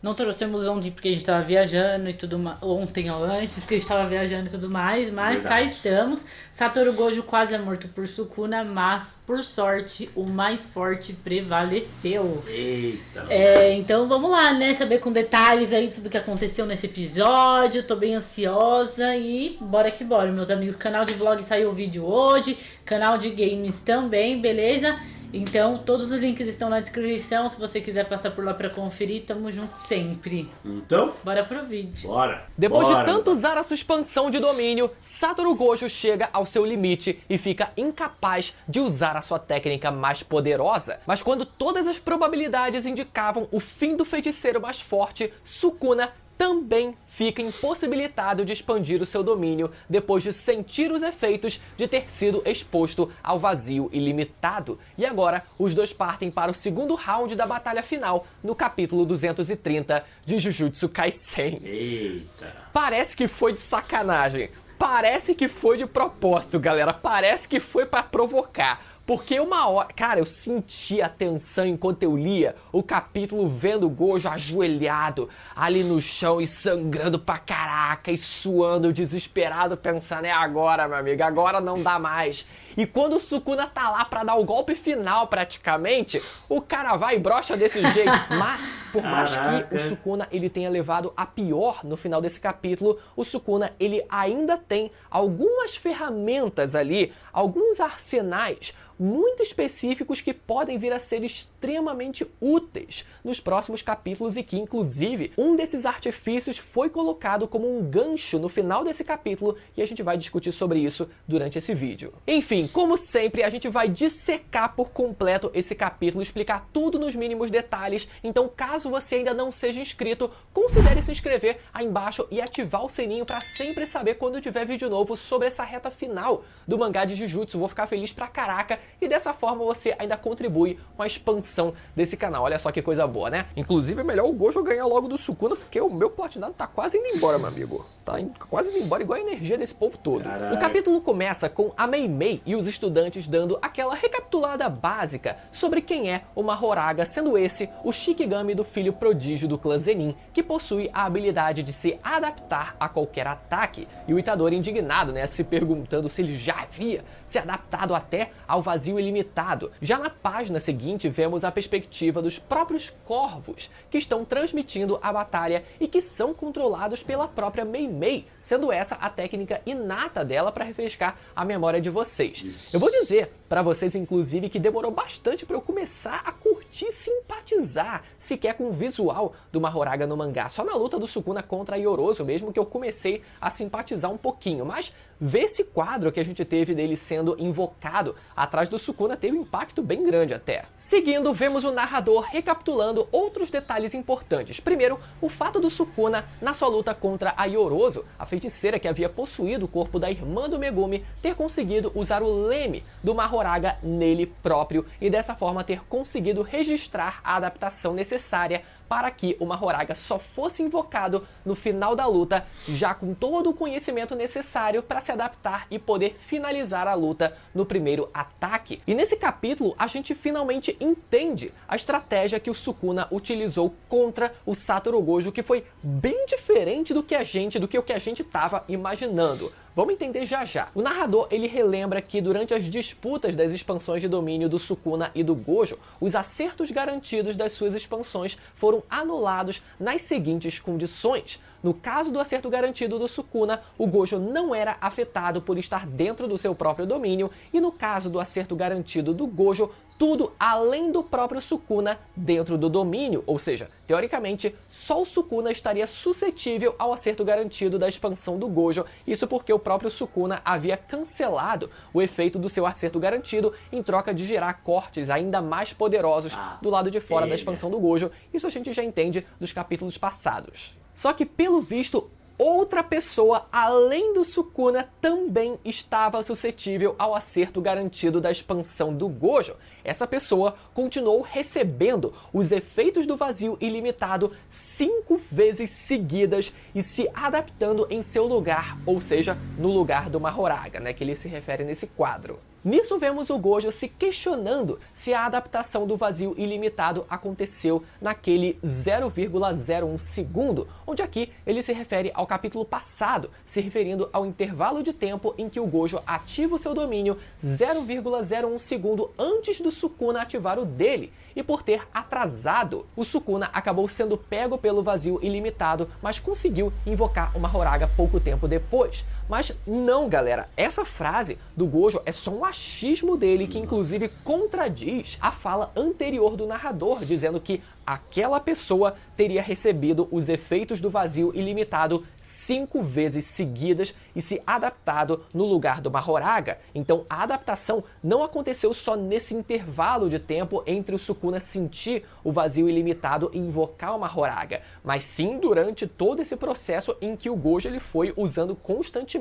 Não trouxemos ontem porque a gente tava viajando e tudo mais. Ontem ou antes, porque a gente tava viajando e tudo mais. Mas cá Verdade. estamos. Satoru Gojo quase é morto por Sukuna, mas por sorte o mais forte prevaleceu. Eita, Então vamos lá, né? Saber com detalhes aí tudo que aconteceu nesse episódio. Tô bem ansiosa e bora que bora, meus amigos. Canal de vlog saiu o vídeo hoje, canal de games também, beleza? Então todos os links estão na descrição. Se você quiser passar por lá pra conferir, tamo junto sempre. Então, Bora pro vídeo. bora. Depois Bora, de tanto meus usar a sua expansão de domínio, Satoru Gojo chega ao seu limite e fica incapaz de usar a sua técnica mais poderosa. Mas quando todas as probabilidades indicavam o fim do feiticeiro mais forte, Sukuna também fica impossibilitado de expandir o seu domínio depois de sentir os efeitos de ter sido exposto ao vazio ilimitado. E agora, os dois partem para o segundo round da batalha final, no capítulo 230 de Jujutsu Kaisen. Eita. Parece que foi de sacanagem. Parece que foi de propósito, galera. Parece que foi pra provocar. Porque uma hora... Cara, eu senti a tensão enquanto eu lia o capítulo vendo o Gojo ajoelhado ali no chão e sangrando pra caraca e suando desesperado pensando, é agora, meu amigo, agora não dá mais. E quando o Sukuna tá lá pra dar o golpe final praticamente, o cara vai e brocha desse jeito. Mas, por mais que Caraca. o Sukuna ele tenha levado a pior no final desse capítulo, o Sukuna ele ainda tem algumas ferramentas ali, alguns arsenais muito específicos que podem vir a ser extremamente úteis nos próximos capítulos e que, inclusive, um desses artifícios foi colocado como um gancho no final desse capítulo e a gente vai discutir sobre isso durante esse vídeo. Enfim, como sempre, a gente vai dissecar por completo esse capítulo, explicar tudo nos mínimos detalhes, então caso você ainda não seja inscrito, considere se inscrever aí embaixo e ativar o sininho para sempre saber quando tiver vídeo novo sobre essa reta final do mangá de Jujutsu. Vou ficar feliz pra caraca e dessa forma você ainda contribui com a expansão desse canal. Olha só que coisa boa, né? Inclusive é melhor o Gojo ganhar logo do Sukuna, porque o meu platinado tá quase indo embora, meu amigo. Tá quase indo embora, igual a energia desse povo todo. Caraca. O capítulo começa com a Mei Mei e os estudantes dando aquela recapitulada básica sobre quem é o Mahoraga, sendo esse o Shikigami do filho prodígio do clã Zenin, que possui a habilidade de se adaptar a qualquer ataque. E o Itadori indignado, né, se perguntando se ele já havia se adaptado até ao vazio ilimitado. Já na página seguinte vemos a perspectiva dos próprios corvos que estão transmitindo a batalha e que são controlados pela própria Mei Mei, sendo essa a técnica inata dela para refrescar a memória de vocês. Isso. Eu vou dizer para vocês, inclusive, que demorou bastante para eu começar a curtir e simpatizar sequer com o visual do Mahoraga no mangá. Só na luta do Sukuna contra Yorozu mesmo que eu comecei a simpatizar um pouquinho, mas ver esse quadro que a gente teve dele sendo invocado atrás do Sukuna teve um impacto bem grande até. Seguindo, vemos o narrador recapitulando outros detalhes importantes. Primeiro, o fato do Sukuna, na sua luta contra a Yorozu, a feiticeira que havia possuído o corpo da irmã do Megumi, ter conseguido usar o leme do Mahoraga nele próprio e dessa forma ter conseguido registrar a adaptação necessária para que o Mahoraga só fosse invocado no final da luta, já com todo o conhecimento necessário para se adaptar e poder finalizar a luta no primeiro ataque. E nesse capítulo a gente finalmente entende a estratégia que o Sukuna utilizou contra o Satoru Gojo, que foi bem diferente do que o que a gente estava imaginando. Vamos entender já já. O narrador ele relembra que durante as disputas das expansões de domínio do Sukuna e do Gojo, os acertos garantidos das suas expansões foram anulados nas seguintes condições. No caso do acerto garantido do Sukuna, o Gojo não era afetado por estar dentro do seu próprio domínio, e no caso do acerto garantido do Gojo, tudo além do próprio Sukuna dentro do domínio, ou seja, teoricamente, só o Sukuna estaria suscetível ao acerto garantido da expansão do Gojo, isso porque o próprio Sukuna havia cancelado o efeito do seu acerto garantido em troca de gerar cortes ainda mais poderosos do lado de fora da expansão do Gojo. Isso a gente já entende dos capítulos passados. Só que, pelo visto, outra pessoa, além do Sukuna, também estava suscetível ao acerto garantido da expansão do Gojo. Essa pessoa continuou recebendo os efeitos do vazio ilimitado 5 vezes seguidas e se adaptando em seu lugar, ou seja, no lugar do Mahoraga, né, que ele se refere nesse quadro. Nisso vemos o Gojo se questionando se a adaptação do vazio ilimitado aconteceu naquele 0,01 segundo, onde aqui ele se refere ao capítulo passado, se referindo ao intervalo de tempo em que o Gojo ativa o seu domínio 0,01 segundo antes do Sukuna ativar o dele. E por ter atrasado, o Sukuna acabou sendo pego pelo vazio ilimitado, mas conseguiu invocar uma Horaga pouco tempo depois. Mas não, galera, essa frase do Gojo é só um achismo dele que inclusive contradiz a fala anterior do narrador, dizendo que aquela pessoa teria recebido os efeitos do vazio ilimitado 5 vezes seguidas e se adaptado no lugar do Mahoraga. Então a adaptação não aconteceu só nesse intervalo de tempo entre o Sukuna sentir o vazio ilimitado e invocar o Mahoraga, mas sim durante todo esse processo em que o Gojo ele foi usando constantemente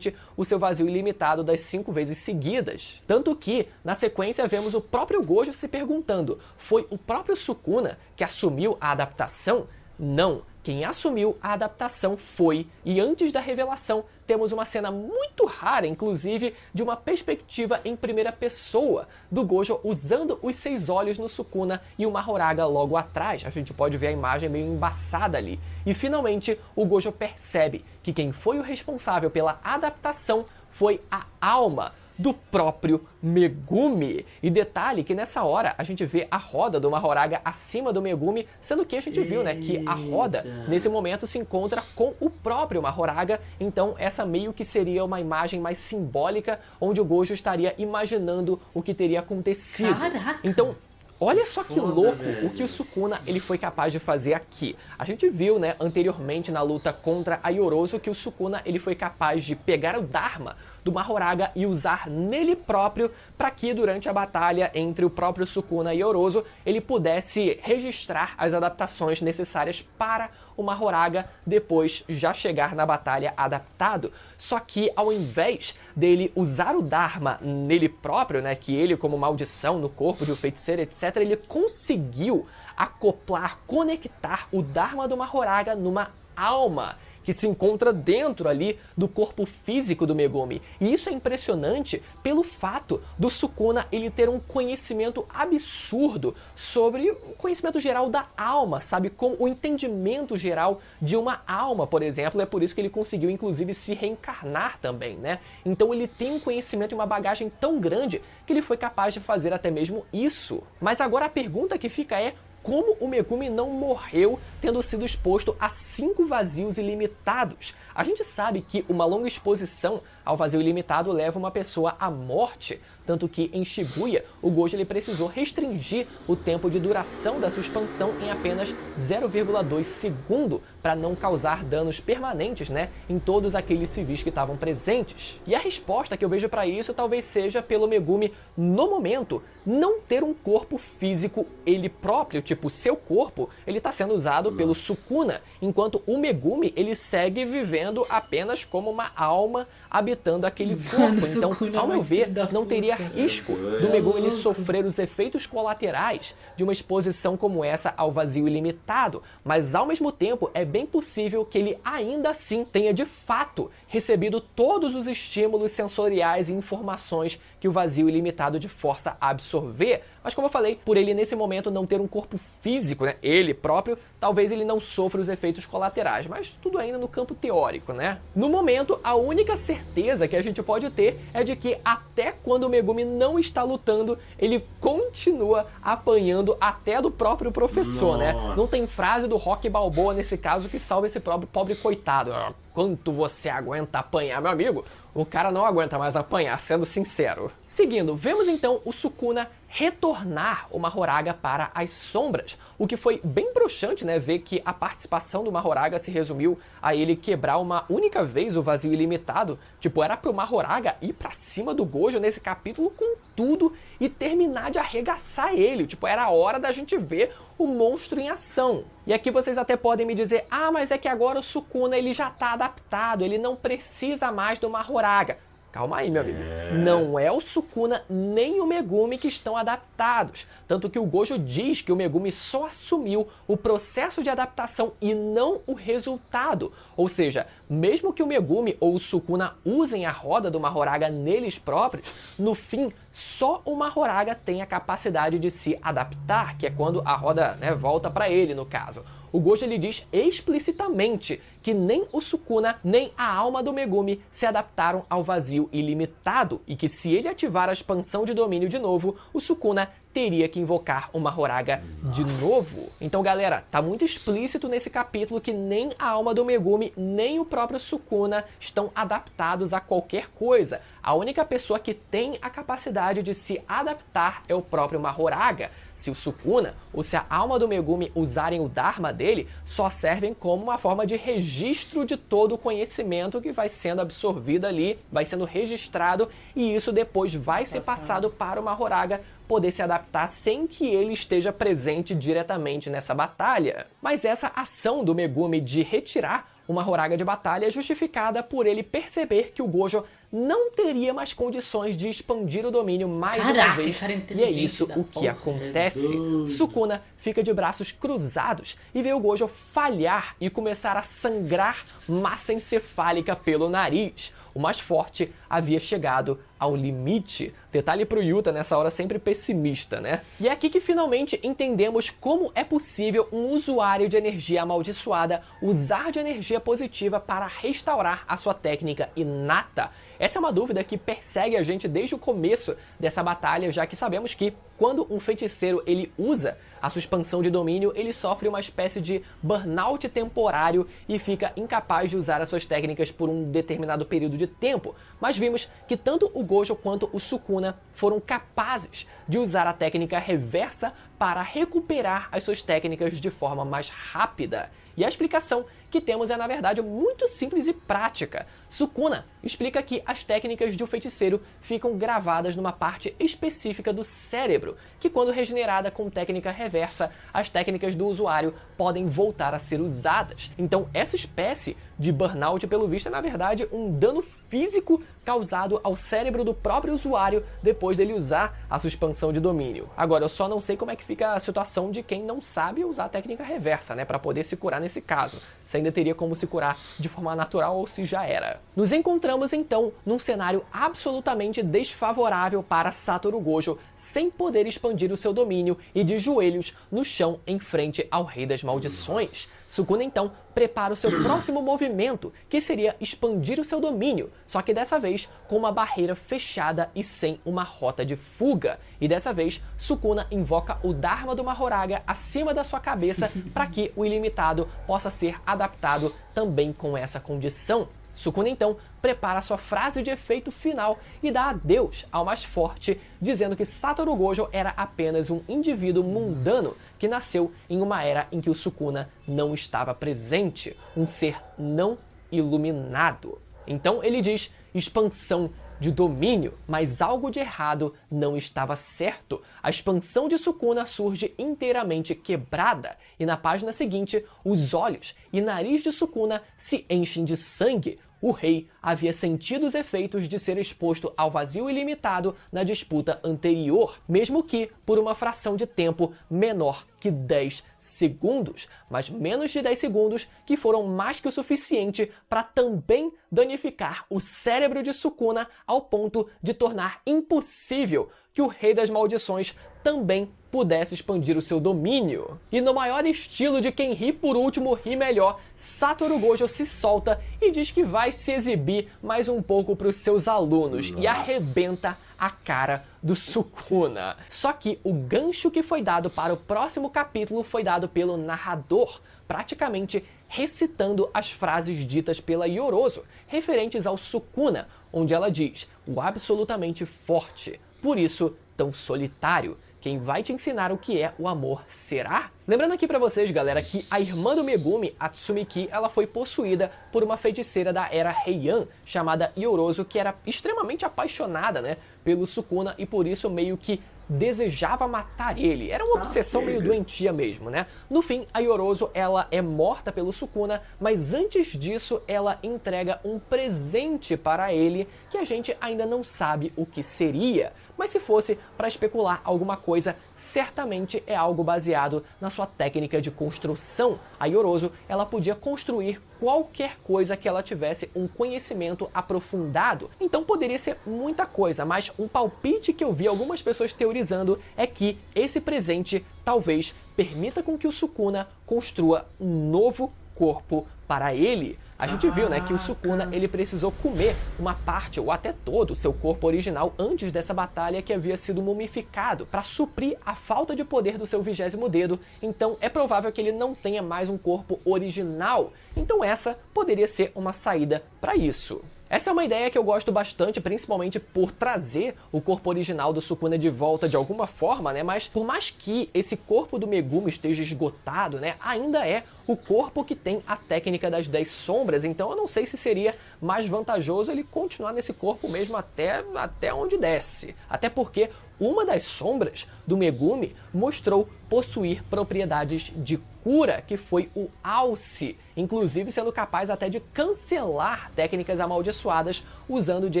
o seu vazio ilimitado das 5 vezes seguidas. Tanto que, na sequência, vemos o próprio Gojo se perguntando, foi o próprio Sukuna que assumiu a adaptação? Não, quem assumiu a adaptação foi, e antes da revelação, temos uma cena muito rara, inclusive, de uma perspectiva em primeira pessoa, do Gojo usando os 6 olhos no Sukuna e o Mahoraga logo atrás. A gente pode ver a imagem meio embaçada ali. E finalmente, o Gojo percebe que quem foi o responsável pela adaptação foi a alma do próprio Megumi. E detalhe que nessa hora a gente vê a roda do Mahoraga acima do Megumi, sendo que a gente viu, né, que a roda nesse momento se encontra com o próprio Mahoraga, então essa meio que seria uma imagem mais simbólica, onde o Gojo estaria imaginando o que teria acontecido. Caraca! Então, olha só que louco o que o Sukuna ele foi capaz de fazer aqui. A gente viu, né, anteriormente na luta contra a Yorozu que o Sukuna ele foi capaz de pegar o Dharma do Mahoraga e usar nele próprio para que durante a batalha entre o próprio Sukuna e Yorozu ele pudesse registrar as adaptações necessárias para o Mahoraga depois já chegar na batalha adaptado. Só que ao invés dele usar o Dharma nele próprio, né, que ele como maldição no corpo de um feiticeiro, etc., ele conseguiu acoplar, conectar o Dharma do Mahoraga numa alma que se encontra dentro ali do corpo físico do Megumi. E isso é impressionante pelo fato do Sukuna ele ter um conhecimento absurdo sobre o conhecimento geral da alma, sabe? Com o entendimento geral de uma alma, por exemplo. É por isso que ele conseguiu, inclusive, se reencarnar também, né? Então ele tem um conhecimento e uma bagagem tão grande que ele foi capaz de fazer até mesmo isso. Mas agora a pergunta que fica é: como o Megumi não morreu tendo sido exposto a 5 vazios ilimitados? A gente sabe que uma longa exposição ao vazio ilimitado leva uma pessoa à morte, tanto que em Shibuya o Gojo ele precisou restringir o tempo de duração da sua expansão em apenas 0,2 segundo para não causar danos permanentes, né, em todos aqueles civis que estavam presentes. E a resposta que eu vejo para isso talvez seja pelo Megumi, no momento, não ter um corpo físico ele próprio, tipo, seu corpo, ele está sendo usado pelo Sukuna, enquanto o Megumi, ele segue vivendo apenas como uma alma habitando aquele corpo. Então, ao meu ver, não teria risco do Megumi ele sofrer os efeitos colaterais de uma exposição como essa ao vazio ilimitado, mas ao mesmo tempo é bem possível que ele ainda assim tenha de fato recebido todos os estímulos sensoriais e informações que o vazio ilimitado de força absorver. Mas como eu falei, por ele nesse momento não ter um corpo físico, né, ele próprio, talvez ele não sofra os efeitos colaterais, mas tudo ainda no campo teórico, né? No momento, a única certeza que a gente pode ter é de que até quando o Megumi não está lutando, ele continua apanhando até do próprio professor, né? Não tem frase do Rocky Balboa nesse caso que salve esse pobre coitado. Quanto você aguenta apanhar, meu amigo? O cara não aguenta mais apanhar, sendo sincero. Seguindo, vemos então o Sukuna retornar o Mahoraga para as sombras, o que foi bem broxante, né, ver que a participação do Mahoraga se resumiu a ele quebrar uma única vez o vazio ilimitado. Tipo, era pro Mahoraga ir pra cima do Gojo nesse capítulo com tudo e terminar de arregaçar ele. Tipo, era a hora da gente ver o monstro em ação. E aqui vocês até podem me dizer: ah, mas é que agora o Sukuna ele já tá adaptado, ele não precisa mais do Mahoraga. Calma aí, meu amigo. Não é o Sukuna nem o Megumi que estão adaptados. Tanto que o Gojo diz que o Megumi só assumiu o processo de adaptação e não o resultado. Ou seja, mesmo que o Megumi ou o Sukuna usem a roda do Mahoraga neles próprios, no fim, só o Mahoraga tem a capacidade de se adaptar, que é quando a roda, né, volta para ele, no caso. O Gojo ele diz explicitamente que nem o Sukuna nem a alma do Megumi se adaptaram ao vazio ilimitado e que se ele ativar a expansão de domínio de novo, o Sukuna teria que invocar o Mahoraga de novo. Então, galera, tá muito explícito nesse capítulo que nem a alma do Megumi, nem o próprio Sukuna estão adaptados a qualquer coisa. A única pessoa que tem a capacidade de se adaptar é o próprio Mahoraga. Se o Sukuna ou se a alma do Megumi usarem o Dharma dele, só servem como uma forma de registro de todo o conhecimento que vai sendo absorvido ali, vai sendo registrado, e isso depois vai ser passado para o Mahoraga poder se adaptar sem que ele esteja presente diretamente nessa batalha. Mas essa ação do Megumi de retirar o Mahoraga de batalha é justificada por ele perceber que o Gojo não teria mais condições de expandir o domínio mais uma vez. E é isso o que acontece. Sukuna fica de braços cruzados e vê o Gojo falhar e começar a sangrar massa encefálica pelo nariz. O mais forte havia chegado ao limite. Detalhe pro Yuta nessa hora sempre pessimista, né? E é aqui que finalmente entendemos como é possível um usuário de energia amaldiçoada usar de energia positiva para restaurar a sua técnica inata. Essa é uma dúvida que persegue a gente desde o começo dessa batalha, já que sabemos que quando um feiticeiro ele usa a sua expansão de domínio, ele sofre uma espécie de burnout temporário e fica incapaz de usar as suas técnicas por um determinado período de tempo. Mas vimos que tanto o Gojo quanto o Sukuna foram capazes de usar a técnica reversa para recuperar as suas técnicas de forma mais rápida. E a explicação que temos é, na verdade, muito simples e prática. Sukuna explica que as técnicas de um feiticeiro ficam gravadas numa parte específica do cérebro, que quando regenerada com técnica reversa, as técnicas do usuário podem voltar a ser usadas. Então, essa espécie de burnout, pelo visto, é, na verdade, um dano físico causado ao cérebro do próprio usuário depois dele usar a sua expansão de domínio. Agora, eu só não sei como é que fica a situação de quem não sabe usar a técnica reversa, né, para poder se curar nesse caso. Se ainda teria como se curar de forma natural ou se já era. Nos encontramos então num cenário absolutamente desfavorável para Satoru Gojo, sem poder expandir o seu domínio e de joelhos no chão em frente ao Rei das Maldições. Sukuna então prepara o seu próximo movimento, que seria expandir o seu domínio, só que dessa vez com uma barreira fechada e sem uma rota de fuga. E dessa vez, Sukuna invoca o Dharma do Mahoraga acima da sua cabeça para que o ilimitado possa ser adaptado também com essa condição. Sukuna então prepara sua frase de efeito final e dá adeus ao mais forte, dizendo que Satoru Gojo era apenas um indivíduo mundano que nasceu em uma era em que o Sukuna não estava presente, um ser não iluminado. Então ele diz expansão de domínio, mas algo de errado não estava certo. A expansão de Sukuna surge inteiramente quebrada, e na página seguinte, os olhos e nariz de Sukuna se enchem de sangue. O rei havia sentido os efeitos de ser exposto ao vazio ilimitado na disputa anterior, mesmo que por uma fração de tempo menor que 10 segundos, mas menos de 10 segundos que foram mais que o suficiente para também danificar o cérebro de Sukuna ao ponto de tornar impossível que o Rei das Maldições também pudesse expandir o seu domínio. E no maior estilo de quem ri por último, ri melhor, Satoru Gojo se solta e diz que vai se exibir mais um pouco para os seus alunos e arrebenta a cara do Sukuna. Só que o gancho que foi dado para o próximo capítulo foi dado pelo narrador, praticamente recitando as frases ditas pela Yorozu, referentes ao Sukuna, onde ela diz: o absolutamente forte, por isso tão solitário. Quem vai te ensinar o que é o amor será? Lembrando aqui pra vocês, galera, que a irmã do Megumi, a Tsumiki, ela foi possuída por uma feiticeira da era Heian, chamada Yorozu, que era extremamente apaixonada, né, pelo Sukuna e por isso meio que desejava matar ele. Era uma obsessão meio doentia mesmo, né? No fim, a Yorozu, ela é morta pelo Sukuna, mas antes disso, ela entrega um presente para ele que a gente ainda não sabe o que seria. Mas se fosse para especular alguma coisa, certamente é algo baseado na sua técnica de construção. A Yorozu, ela podia construir qualquer coisa que ela tivesse um conhecimento aprofundado. Então poderia ser muita coisa, mas um palpite que eu vi algumas pessoas teorizando é que esse presente talvez permita com que o Sukuna construa um novo corpo para ele. A gente viu, né, que o Sukuna, ele precisou comer uma parte ou até todo o seu corpo original antes dessa batalha, que havia sido mumificado para suprir a falta de poder do seu 20º dedo. Então é provável que ele não tenha mais um corpo original. Então essa poderia ser uma saída para isso. Essa é uma ideia que eu gosto bastante, principalmente por trazer o corpo original do Sukuna de volta de alguma forma, né? Mas por mais que esse corpo do Megumi esteja esgotado, né? Ainda é o corpo que tem a técnica das 10 sombras, então eu não sei se seria mais vantajoso ele continuar nesse corpo mesmo até onde desce. Até porque uma das sombras do Megumi mostrou possuir propriedades de cura, que foi o Alce, inclusive sendo capaz até de cancelar técnicas amaldiçoadas usando de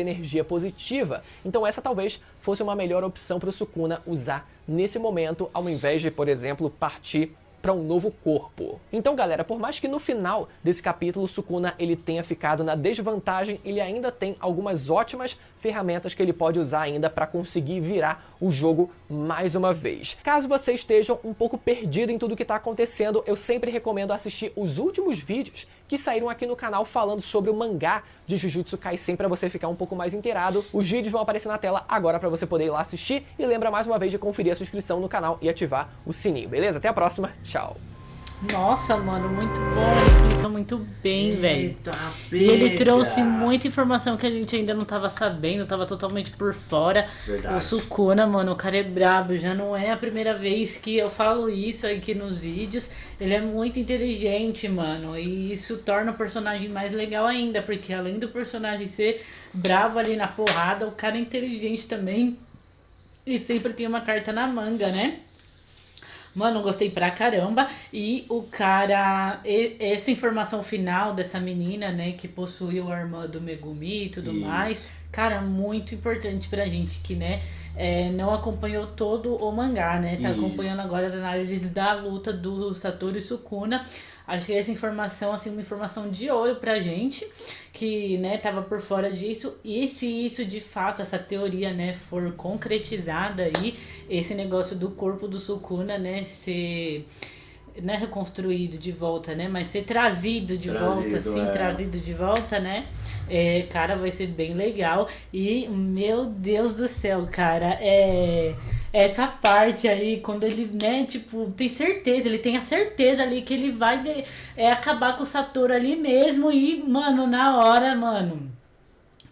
energia positiva. Então essa talvez fosse uma melhor opção para o Sukuna usar nesse momento, ao invés de, por exemplo, partir para um novo corpo. Então, galera, por mais que no final desse capítulo o Sukuna ele tenha ficado na desvantagem, ele ainda tem algumas ótimas ferramentas que ele pode usar ainda para conseguir virar o jogo mais uma vez. Caso você esteja um pouco perdido em tudo que está acontecendo, eu sempre recomendo assistir os últimos vídeos que saíram aqui no canal falando sobre o mangá de Jujutsu Kaisen para você ficar um pouco mais inteirado. Os vídeos vão aparecer na tela agora para você poder ir lá assistir, e lembra mais uma vez de conferir a sua inscrição no canal e ativar o sininho, beleza? Até a próxima, tchau! Nossa, mano, muito bom, explica muito bem, velho. E ele trouxe muita informação que a gente ainda não tava sabendo, tava totalmente por fora. Verdade. O Sukuna, mano, o cara é brabo, já não é a primeira vez que eu falo isso aqui nos vídeos. Ele é muito inteligente, mano, e isso torna o personagem mais legal ainda, porque além do personagem ser bravo ali na porrada, o cara é inteligente também e sempre tem uma carta na manga, né? Mano, gostei pra caramba. E o cara, essa informação final dessa menina, né, que possuiu a irmã do Megumi e tudo mais, cara, muito importante pra gente que, né, não acompanhou todo o mangá, né, tá acompanhando agora as análises da luta do Satoru e Sukuna. Achei essa informação, assim, uma informação de ouro pra gente, que, né, tava por fora disso. E se isso, de fato, essa teoria, né, for concretizada aí, esse negócio do corpo do Sukuna, né, ser... não é reconstruído de volta, né, mas ser trazido de volta, assim, trazido de volta, né, cara, vai ser bem legal. E, meu Deus do céu, cara, essa parte aí, quando ele, né, tipo, tem certeza, ele tem a certeza ali que ele vai acabar com o Satoru ali mesmo e, mano, na hora, mano,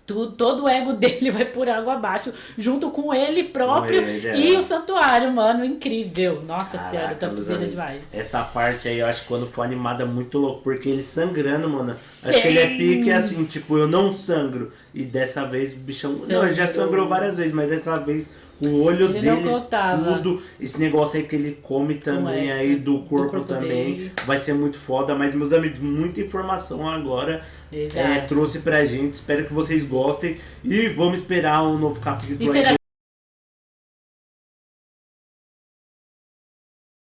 todo o ego dele vai por água abaixo, junto com ele próprio e o santuário, mano, incrível. Nossa senhora, topzera demais. Essa parte aí, eu acho que quando for animada é muito louco, porque ele sangrando, mano, acho que ele é pique assim, tipo, eu não sangro, e dessa vez o bichão, não, ele já sangrou várias vezes, mas dessa vez o olho ele dele, tudo, esse negócio aí que ele come também, aí do corpo também, dele. Vai ser muito foda, mas meus amigos, muita informação agora trouxe pra gente, espero que vocês gostem, e vamos esperar um novo capítulo aí.